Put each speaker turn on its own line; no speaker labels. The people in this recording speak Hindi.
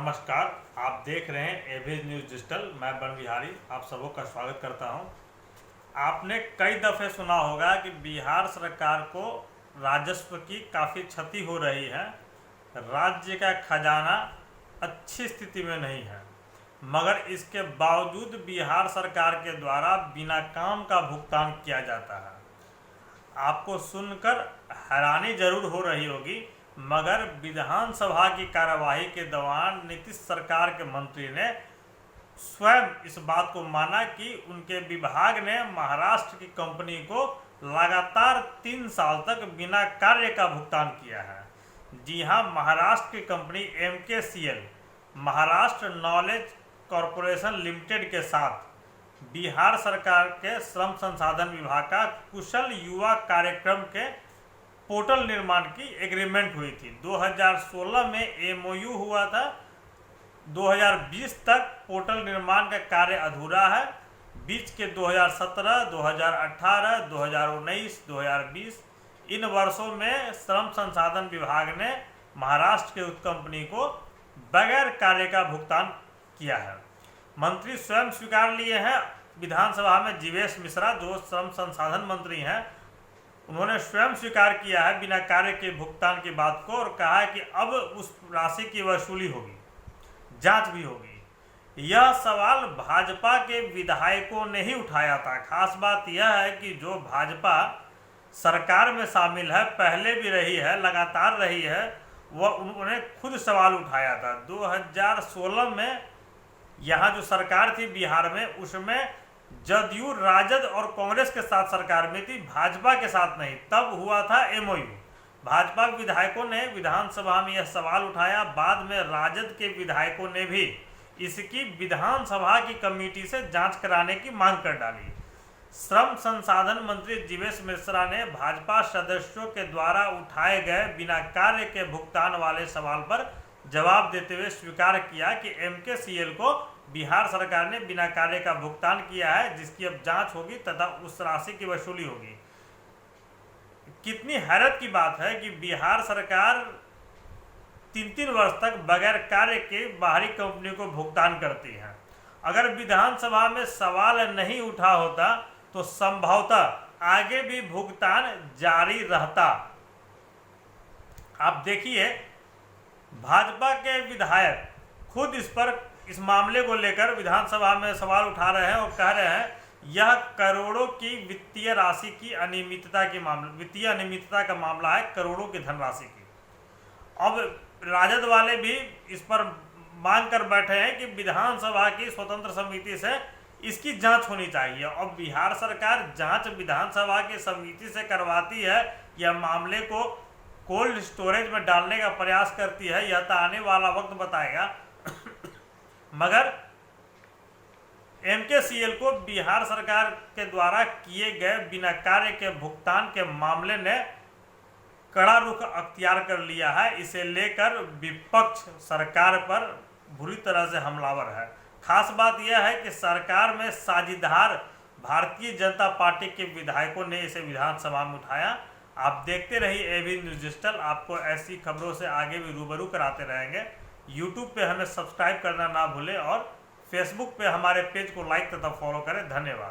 नमस्कार। आप देख रहे हैं एवेज न्यूज़ डिजिटल। मैं बन बिहारी आप सबों का स्वागत करता हूं। आपने कई दफ़े सुना होगा कि बिहार सरकार को राजस्व की काफ़ी क्षति हो रही है। राज्य का खजाना अच्छी स्थिति में नहीं है, मगर इसके बावजूद बिहार सरकार के द्वारा बिना काम का भुगतान किया जाता है। आपको सुनकर हैरानी जरूर हो रही होगी, मगर विधानसभा की कार्यवाही के दौरान नीतीश सरकार के मंत्री ने स्वयं इस बात को माना कि उनके विभाग ने महाराष्ट्र की कंपनी को लगातार 3 साल तक बिना कार्य का भुगतान किया है। जी हां, महाराष्ट्र की company MKCL Maharashtra knowledge corporation limited के साथ बिहार सरकार के श्रम संसाधन विभाग का कुशल युवा कार्यक्रम के पोर्टल निर्माण की एग्रीमेंट हुई थी। 2016 में MOU हुआ था। 2020 तक पोर्टल निर्माण का कार्य अधूरा है। बीच के 2017, 2018, 2019, 2020 इन वर्षों में श्रम संसाधन विभाग ने महाराष्ट्र के उस कंपनी को बगैर कार्य का भुगतान किया है। मंत्री स्वयं स्वीकार लिए हैं। विधानसभा में जीवेश मिश्रा जो श्रम संसाधन मंत्री हैं, उन्होंने स्वयं स्वीकार किया है बिना कार्य के भुगतान की बात को, और कहा है कि अब उस राशि की वसूली होगी, जांच भी होगी। यह सवाल भाजपा के विधायकों ने ही उठाया था। खास बात यह है कि जो भाजपा सरकार में शामिल है, पहले भी रही है, लगातार रही है, वह उन्होंने खुद सवाल उठाया था। 2016 में यहाँ जो सरकार थी बिहार में, उसमें जदयू, राजद और कांग्रेस के साथ सरकार में थी, भाजपा के साथ नहीं। तब हुआ था MOU। भाजपा के विधायकों ने विधानसभा में यह सवाल उठाया। बाद में राजद के विधायकों ने भी इसकी विधानसभा की कमेटी से जांच कराने की मांग कर डाली। श्रम संसाधन मंत्री जीवेश मिश्रा ने भाजपा सदस्यों के द्वारा उठाए गए बिना कार्य के भुगतान वाले सवाल पर जवाब देते हुए स्वीकार किया कि MKCL को बिहार सरकार ने बिना कार्य का भुगतान किया है, जिसकी अब जांच होगी तथा उस राशि की वसूली होगी। कितनी हैरत की बात है कि बिहार सरकार 3-3 वर्ष तक बगैर कार्य के बाहरी कंपनी को भुगतान करती है। अगर विधानसभा में सवाल नहीं उठा होता तो संभवतः आगे भी भुगतान जारी रहता। आप देखिए, भाजपा के विधायक खुद इस मामले को लेकर विधानसभा में सवाल उठा रहे हैं और कह रहे हैं यह करोड़ों की वित्तीय राशि की वित्तीय अनियमितता का मामला है, करोड़ों की धनराशि की। अब राजद वाले भी इस पर मांग कर बैठे हैं कि विधानसभा की स्वतंत्र समिति से इसकी जांच होनी चाहिए। और बिहार सरकार जांच विधानसभा की समिति से करवाती है या मामले को कोल्ड स्टोरेज में डालने का प्रयास करती है, यह तो आने वाला वक्त बताएगा। मगर MKCL को बिहार सरकार के द्वारा किए गए बिना कार्य के भुगतान के मामले ने कड़ा रुख अख्तियार कर लिया है। इसे लेकर विपक्ष सरकार पर बुरी तरह से हमलावर है। खास बात यह है कि सरकार में साझीदार भारतीय जनता पार्टी के विधायकों ने इसे विधानसभा में उठाया। आप देखते रहिए एवेज न्यूज़ डिजिटल। आपको ऐसी खबरों से आगे भी रूबरू कराते रहेंगे। YouTube पे हमें सब्सक्राइब करना ना भूलें और Facebook पे हमारे पेज को लाइक तथा फॉलो करें। धन्यवाद।